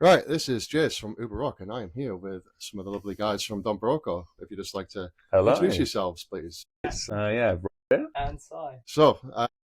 Right, this is Jase from Uber Rock, and I am here with some of the lovely guys from Don Broco. If you'd just like to introduce Hello. yourselves, please. Yeah, Rob. And Si. So,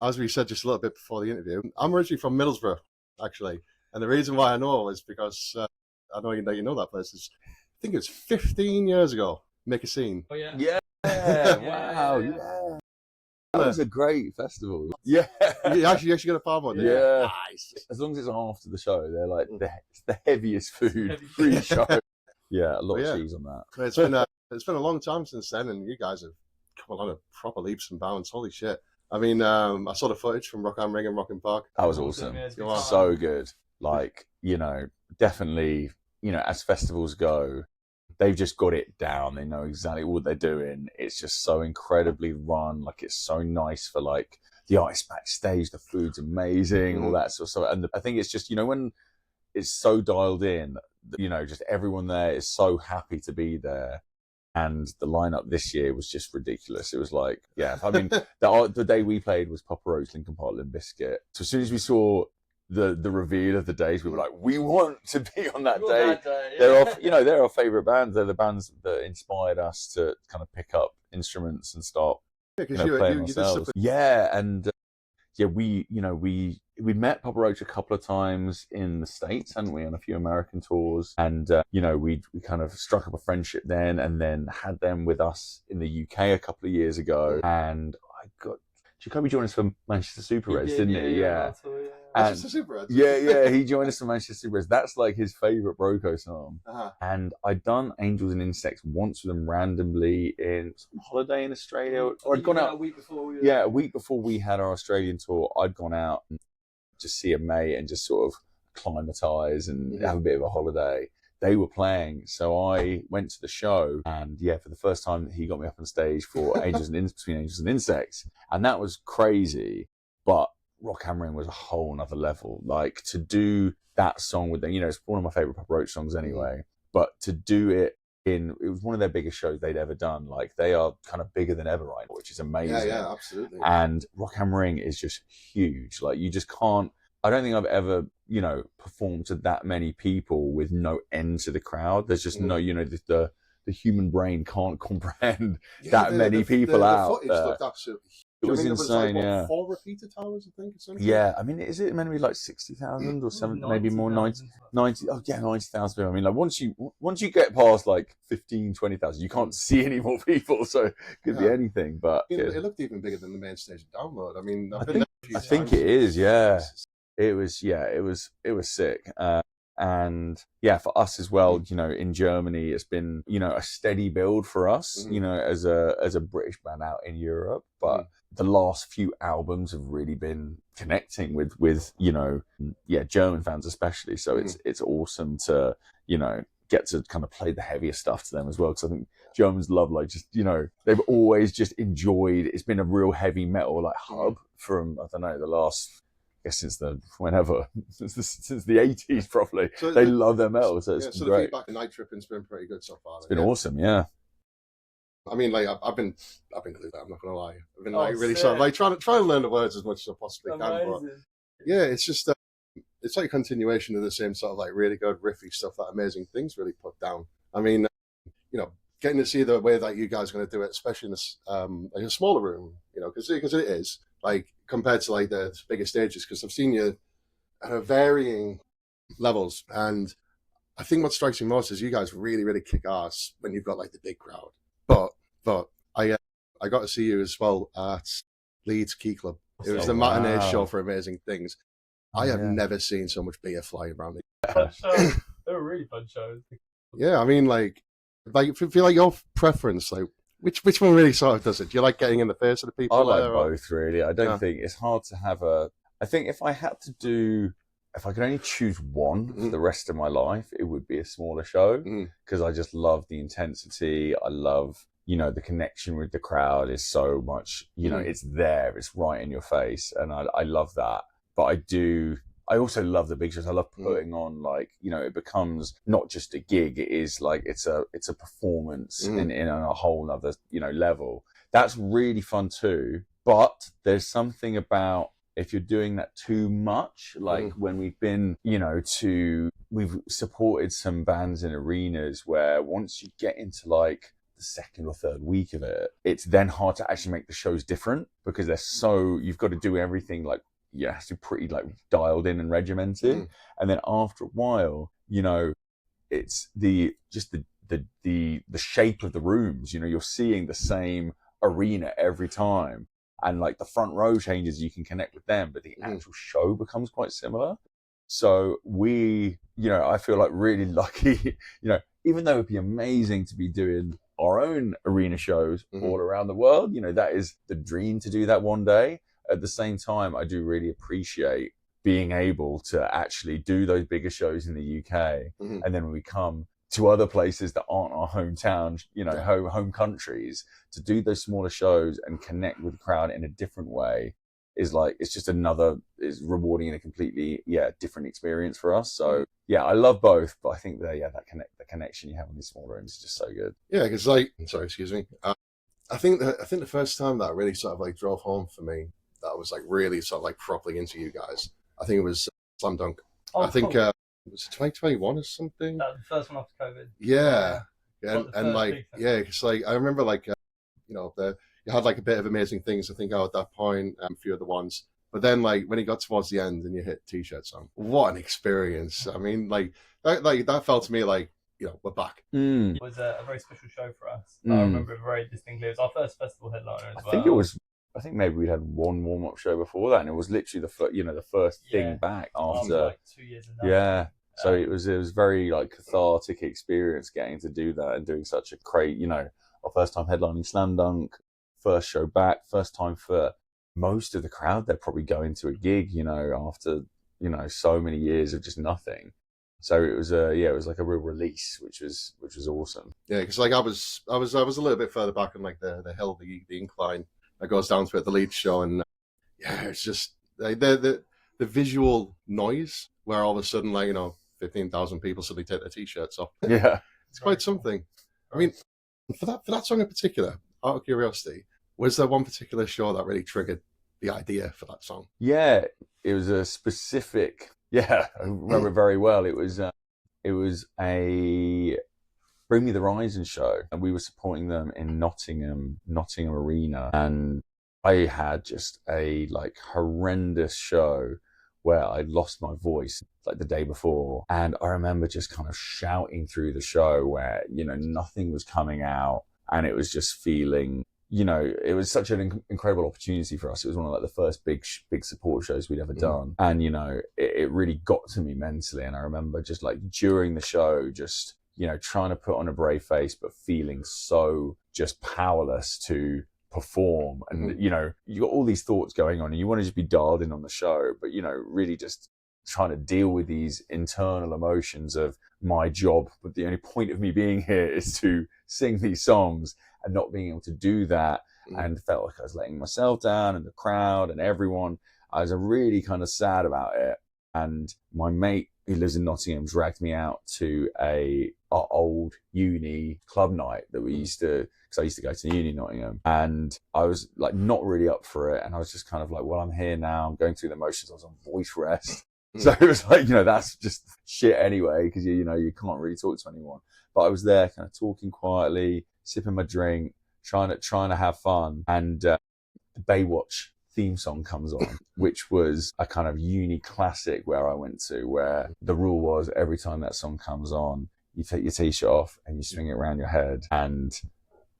as we said just a little bit before the interview, I'm originally from Middlesbrough, actually, and the reason why I know is because I know you know that place. Is I think it was 15 years ago. Make a scene. Oh yeah. Yeah, wow, yeah. That was a great festival. Yeah, you actually got a farm one. yeah. Nice. As long as it's after the show, they're like it's the heaviest food Heavy. pre-show. Yeah, a lot Oh, yeah. of cheese on that. It's been a long time since then, and you guys have come on proper leaps and bounds. Holy shit! I mean, I saw the footage from Rock am Ring and Rockin' Park. That was awesome. Yeah, it's Go on. So good. Like, definitely, as festivals go, they've just got it down. They know exactly what they're doing. It's just so incredibly run. Like, it's so nice for like the artists backstage. The food's amazing, all that sort of stuff. And I think it's just, when it's so dialed in, just everyone there is so happy to be there. And the lineup this year was just ridiculous. It was like, I mean, the day we played was Papa Roach, Linkin Park, Limp Bizkit. So as soon as we saw the reveal of the days, we were like, we want to be on that day. They're our favorite bands. They're the bands that inspired us to kind of pick up instruments and start playing ourselves. We met Papa Roach a couple of times in the States, hadn't we, on a few American tours, and we kind of struck up a friendship then, and then had them with us in the UK a couple of years ago, and I got Jacoby joined us for Manchester Super Reds, didn't he? Yeah. Manchester Super Reds. Yeah, he joined us for Manchester Super Reds. That's like his favourite Broco song. And I'd done Angels and Insects once with them randomly in some holiday in Australia. Or I'd gone out a week before. A week before we had our Australian tour. I'd gone out and just see a mate and just sort of acclimatise and have a bit of a holiday. They were playing, so I went to the show, and for the first time he got me up on stage for between Angels and Insects, and that was crazy. But Rock Hammering was a whole nother level. Like, to do that song with them, it's one of my favourite Papa Roach songs anyway. But to do it it was one of their biggest shows they'd ever done. Like, they are kind of bigger than ever right now, which is amazing. Yeah, absolutely. And Rock Hammering is just huge. Like, you just can't. I don't think I've ever, performed to that many people with no end to the crowd. There's just no, the human brain can't comprehend that many people out. The footage looked absolutely huge. It was insane, there was 4 repeater towers, I think. Yeah, I mean, is it meant to be like 60,000 or 70, maybe more, 90? Oh yeah, 90,000 people. I mean, like once you get past like 15, 20,000, you can't see any more people, so it could be anything. But it looked even bigger than the main stage Download. I mean, I think it is. Yeah, it was sick. And for us as well, in Germany, it's been a steady build for us, as a British band out in Europe, but. The last few albums have really been connecting with German fans especially. So it's awesome to get to kind of play the heavier stuff to them as well, because I think Germans love they've always just enjoyed. It's been a real heavy metal hub from the last. I guess since the 80s probably. So they love their metal, so it's great. The feedback in Night Tripping's been pretty good so far. It's been awesome, yeah. I mean, I've been glued. I'm not gonna lie. I've been really sort of trying to learn the words as much as I possibly can. But it's just it's like a continuation of the same sort of really good riffy stuff that Amazing Things really put down. I mean, getting to see the way that you guys are going to do it, especially in this a smaller room, because it is compared to the bigger stages. Because I've seen you at varying levels, and I think what strikes me most is you guys really, really kick ass when you've got the big crowd. But I got to see you as well at Leeds Key Club. It was the matinee show for Amazing Things. I have never seen so much beer flying around me. They were really fun shows. Yeah, I mean, feel like your preference, which one really sort of does it? Do you like getting in the face of the people? I like both, really. I don't think it's hard to have I think if I could only choose one for the rest of my life, it would be a smaller show, because I just love the intensity. I love, the connection with the crowd is so much, it's there, it's right in your face. And I love that. But I also love the big shows. I love putting on it becomes not just a gig. It is it's a performance in a whole nother, level. That's really fun too. But there's something about if you're doing that too much, like when we've been, we've supported some bands in arenas where once you get into like the second or third week of it, it's then hard to actually make the shows different because you've got to do everything like, you have to be pretty like dialed in and regimented. And then after a while, it's the shape of the rooms, you're seeing the same arena every time. And like the front row changes, you can connect with them, but the actual show becomes quite similar. So I feel like really lucky, even though it'd be amazing to be doing our own arena shows all around the world, that is the dream to do that one day. At the same time, I do really appreciate being able to actually do those bigger shows in the UK. And then when we come to other places that aren't our hometown, home countries, to do those smaller shows and connect with the crowd in a different way is like, it's just is rewarding in a completely, different experience for us. So I love both, but I think the connection you have on these small rooms is just so good. Yeah, because sorry, excuse me. I think the first time that really sort of like drove home for me, that I was like really sort of like properly into you guys, I think it was Slam Dunk. Oh, I think cool. it was 2021 or something. That was the first one after COVID. Yeah. And like, because like I remember like, you had like a bit of amazing things, I think, at that point, a few other ones. But then like when it got towards the end and you hit T-shirt song, what an experience. I mean, like that felt to me like, we're back. It was a very special show for us. I remember it very distinctly. It was our first festival headliner as well. I think maybe we'd had one warm-up show before that, and it was literally the first thing back after like 2 years and so it was very like cathartic experience getting to do that and doing such a great, our first time headlining Slam Dunk, first show back, first time for most of the crowd they're probably going to a gig, after so many years of just nothing. So it was it was like a real release, which was awesome. Yeah, because like I was a little bit further back on like the hill, the incline that goes down to it, the lead show, and it's just like the visual noise where all of a sudden 15,000 people suddenly take their T-shirts off. Yeah, it's quite something. I mean, for that song in particular, out of curiosity, was there one particular show that really triggered the idea for that song? Yeah, it was a specific. Yeah, I remember it very well. It was a Bring Me the Horizon show, and we were supporting them in Nottingham Arena, and I had just a like horrendous show where I lost my voice like the day before, and I remember just kind of shouting through the show where nothing was coming out, and it was just feeling it was such an incredible opportunity for us. It was one of like the first big support shows we'd ever done, and it really got to me mentally. And I remember just like during the show, just trying to put on a brave face, but feeling so just powerless to perform. And you got all these thoughts going on, and you want to just be dialed in on the show, but really just trying to deal with these internal emotions of my job. But the only point of me being here is to sing these songs, and not being able to do that, and felt like I was letting myself down, and the crowd and everyone. I was really kind of sad about it. And my mate who lives in Nottingham dragged me out to our old uni club night that we used to, because I used to go to uni in Nottingham, and I was like not really up for it, and I was just kind of like, well, I'm here now, I'm going through the motions. I was on voice rest. So it was like, that's just shit anyway, because you can't really talk to anyone. But I was there kind of talking quietly, sipping my drink, trying to have fun, and the Baywatch theme song comes on, which was a kind of uni classic where I went to, where the rule was every time that song comes on, you take your T-shirt off and you swing it around your head. And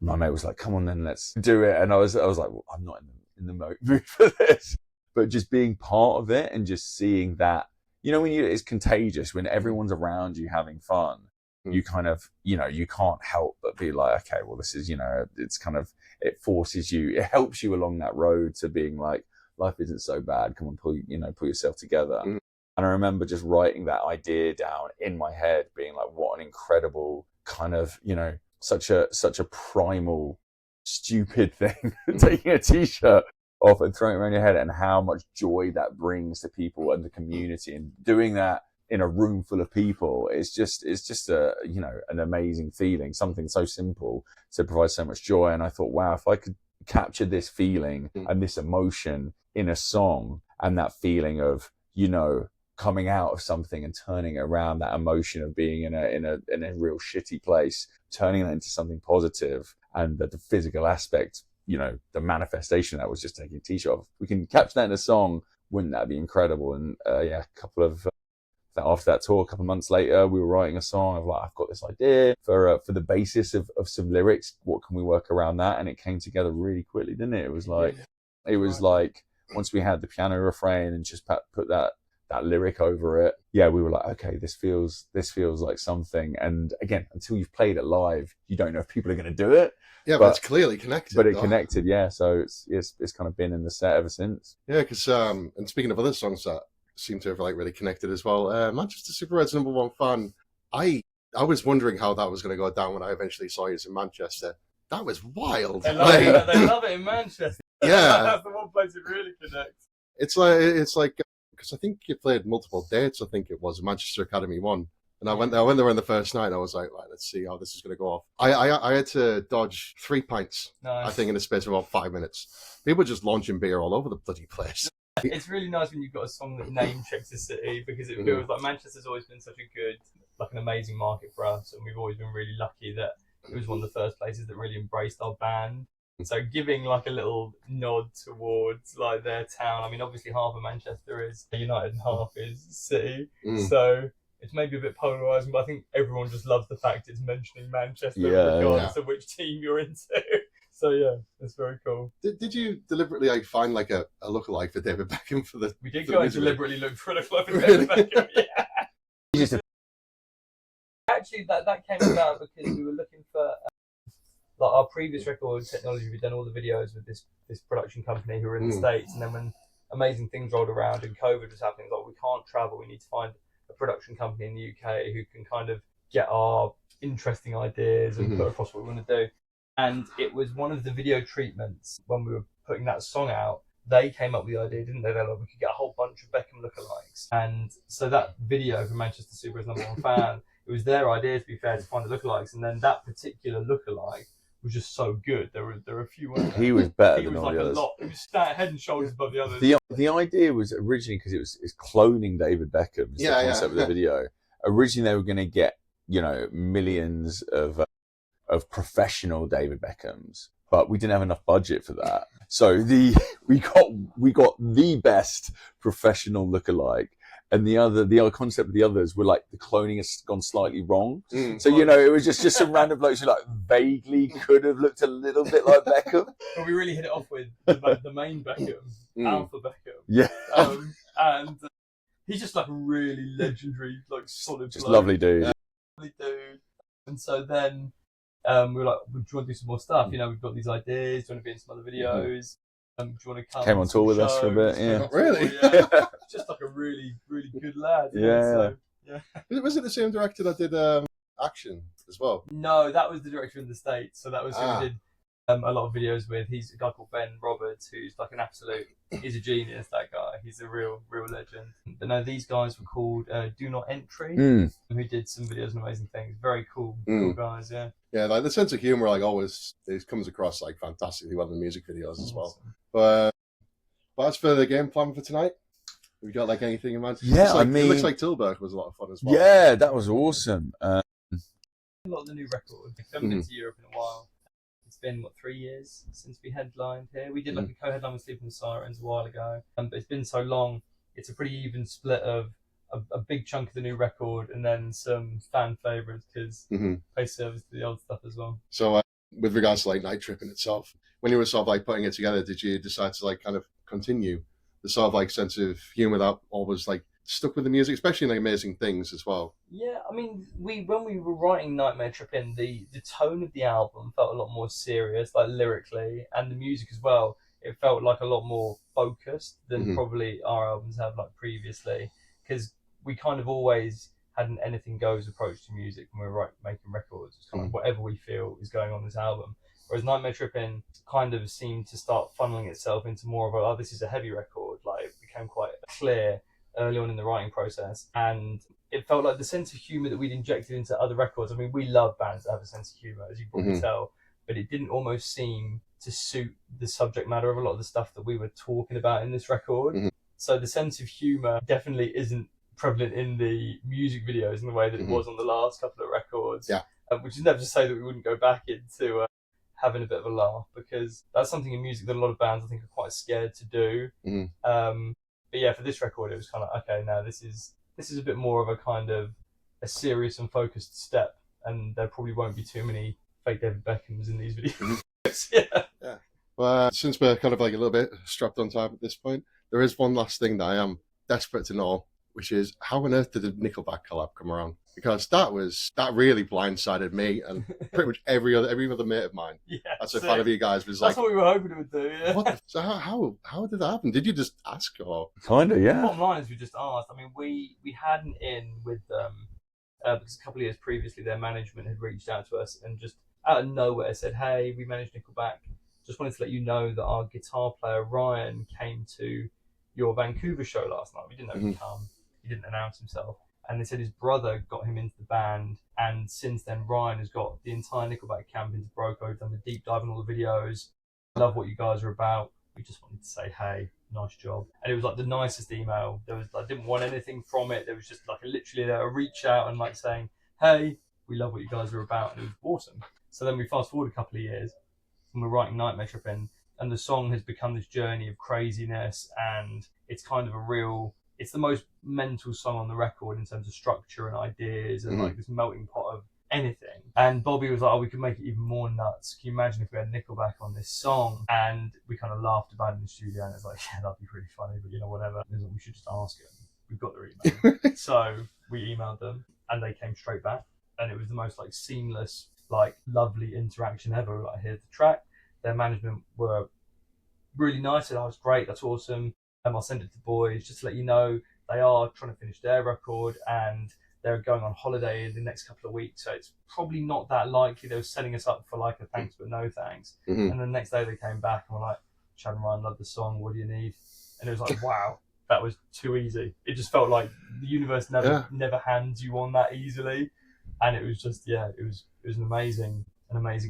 my mate was like, come on then, let's do it. And I was like, well, I'm not in the mood for this. But just being part of it and just seeing that, it's contagious when everyone's around you having fun. You kind of, you can't help but be like, okay, well, this is, it's kind of, it forces you, it helps you along that road to being like, life isn't so bad. Come on, pull yourself together. And I remember just writing that idea down in my head, being like, what an incredible kind of, such a primal, stupid thing, taking a T-shirt off and throwing it around your head, and how much joy that brings to people and the community, and doing that in a room full of people. It's just a, an amazing feeling, something so simple to provide so much joy. And I thought, wow, if I could capture this feeling and this emotion in a song and that feeling of, you know, coming out of something and turning it around, that emotion of being in a real shitty place, turning that into something positive, and the physical aspect, you know, the manifestation that was just taking a t-shirt off. We can capture that in a song. Wouldn't that be incredible? And yeah, a couple of after that tour, a couple of months later, we were writing a song of like, I've got this idea for the basis of some lyrics. What can we work around that? And it came together really quickly, didn't it? It was like once we had the piano refrain and just put that lyric over it, yeah, we were like, okay, this feels like something. And again, until you've played it live, you don't know if people are going to do it. Yeah, but it's clearly connected. But it connected, yeah. So it's kind of been in the set ever since. Yeah, because and speaking of other songs that seem to have like really connected as well, Manchester Super Red's #1 fan. I was wondering how that was going to go down when I eventually saw you in Manchester. That was wild. They love it in Manchester. Yeah, that's the one place it really connects. It's like because I think you played multiple dates. I think it was Manchester Academy 1. And I went there on the first night, and I was like, right, let's see how this is going to go off. I had to dodge 3 pints, nice. I think, in the space of about 5 minutes. People were just launching beer all over the bloody place. It's really nice when you've got a song that name checks a city, because it feels like Manchester's always been such a good, like an amazing market for us, and we've always been really lucky that it was one of the first places that really embraced our band. So giving like a little nod towards like their town. I mean, obviously half of Manchester is United and half is City. So it's maybe a bit polarising, but I think everyone just loves the fact it's mentioning Manchester regardless of which team you're into. So yeah, it's very cool. Did you deliberately like find like a lookalike for David Beckham for the? We did go and deliberately look for a lookalike for David Beckham. Yeah. Actually, that came about because we were looking for like our previous record Technology. We'd done all the videos with this production company who were in the States, and then when Amazing Things rolled around and COVID was happening, like we can't travel. We need to find a production company in the UK who can kind of get our interesting ideas and put across what we want to do. And it was one of the video treatments when we were putting that song out. They came up with the idea, didn't they? They're like, we could get a whole bunch of Beckham lookalikes. And so that video for Manchester Super's #1 fan, it was their idea, to be fair, to find the lookalikes. And then that particular lookalike was just so good. There were a few. He was better than all the others. He was head and shoulders above the others. The idea was originally because it's cloning David Beckham. The concept of the video. Originally, they were going to get millions of professional David Beckhams, but we didn't have enough budget for that. So we got the best professional lookalike. And the other concept of the others were like the cloning has gone slightly wrong. So, it was just some random blokes who like vaguely could have looked a little bit like Beckham. But we really hit it off with the main Beckham, Alpha Beckham. Yeah. And he's just like a really legendary, like solid just bloke. Lovely dude. Lovely dude. And so then we were like, do you want to do some more stuff? We've got these ideas. Do you want to be in some other videos? Do you want to come? Came on tour with us for a bit, yeah. Really? Yeah. Just like a really, really good lad. Yeah. Was it the same director that did Action as well? No, that was the director in the States. So that was who we did a lot of videos with. He's a guy called Ben Roberts, who's like an absolute, he's a genius, that guy. He's a real legend. But no, these guys were called Do Not Entry, who did some videos and amazing things. Very cool guys, yeah. Yeah, like the sense of humor, like always, it comes across like fantastically well in the music videos as well. But as for the game plan for tonight, have you got like anything in mind? Yeah, it looks like Tilburg was a lot of fun as well. Yeah, that was awesome. A lot of the new records. We haven't been to Europe in a while. It's been 3 years since we headlined here. We did like a co-headline with Sleeping with Sirens a while ago, but it's been so long. It's a pretty even split of a big chunk of the new record and then some fan favourites because pay service to the old stuff as well. So with regards to like Night Trip in itself, when you were sort of like putting it together, did you decide to like kind of continue the sort of like sense of humour that always like stuck with the music, especially in like Amazing Things as well? Yeah, I mean, when we were writing Nightmare Trip In, the tone of the album felt a lot more serious, like lyrically, and the music as well. It felt like a lot more focused than probably our albums have like previously, because we kind of always had an anything goes approach to music when we were making records. It's kind of whatever we feel is going on this album. Whereas Nightmare Trip In kind of seemed to start funneling itself into more of a, this is a heavy record. Like it became quite clear early on in the writing process. And it felt like the sense of humour that we'd injected into other records. I mean, we love bands that have a sense of humour, as you probably tell, but it didn't almost seem to suit the subject matter of a lot of the stuff that we were talking about in this record. So the sense of humour definitely isn't prevalent in the music videos in the way that it was on the last couple of records. Yeah. Which is never to say that we wouldn't go back into having a bit of a laugh, because that's something in music that a lot of bands I think are quite scared to do. But yeah, for this record, it was kind of okay. Now this is a bit more of a kind of a serious and focused step, and there probably won't be too many fake David Beckhams in these videos. Yeah. Well, since we're kind of like a little bit strapped on time at this point, there is one last thing that I am desperate to know, which is how on earth did the Nickelback collab come around? Because that really blindsided me and pretty much every other mate of mine. Yeah, that's a fan of you guys. Was that's like, what we were hoping it would do. Yeah. So how did that happen? Did you just ask or? Kind of, yeah. The bottom line is we just asked. I mean, we had an in with them because a couple of years previously their management had reached out to us and just out of nowhere said, "Hey, we managed Nickelback. Just wanted to let you know that our guitar player Ryan came to your Vancouver show last night. We didn't know he'd come. He didn't announce himself." And they said his brother got him into the band, and since then Ryan has got the entire Nickelback camp into Broco, done the deep dive on all the videos. Love what you guys are about. We just wanted to say, hey, nice job. And it was like the nicest email. There was, I didn't want anything from it. There was just like literally a reach out and like saying, hey, we love what you guys are about, and it was awesome. So then we fast forward a couple of years, and we're writing Nightmare Trip in, and the song has become this journey of craziness, and it's kind of it's the most mental song on the record in terms of structure and ideas and like this melting pot of anything. And Bobby was like, oh, we could make it even more nuts. Can you imagine if we had Nickelback on this song? And we kind of laughed about it in the studio, and it's like, yeah, that'd be pretty funny, but whatever. And like, we should just ask them. We've got their email. So we emailed them, and they came straight back. And it was the most like seamless, like lovely interaction ever. Like, here's the track. Their management were really nice. And I was great. That's awesome. I'll send it to boys just to let you know they are trying to finish their record and they're going on holiday in the next couple of weeks, so it's probably not that likely. They were setting us up for like a thanks but no thanks. And the next day they came back and were like, Chad and Ryan love the song, what do you need? And it was like, wow, that was too easy. It just felt like the universe never hands you on that easily. And it was just, it was an amazing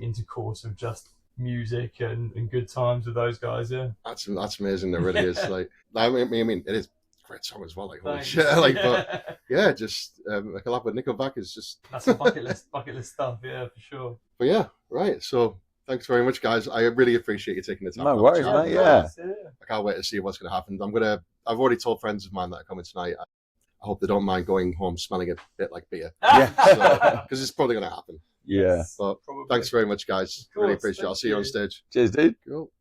intercourse of just music and good times with those guys. That's amazing. There really is. Like, I mean, it is a great song as well. Like, holy Thanks. shit. Like, but yeah, just a collab with Nickelback is just that's a bucket list stuff. Yeah, for sure. But yeah, right. So thanks very much, guys. I really appreciate you taking the time. No worries, mate. Yeah. I can't wait to see what's going to happen. I've already told friends of mine that are coming tonight. I hope they don't mind going home smelling a bit like beer. Yeah. Because it's probably going to happen. Yeah. But thanks very much, guys. Really appreciate it. I'll see you on stage. Cheers, dude. Cool.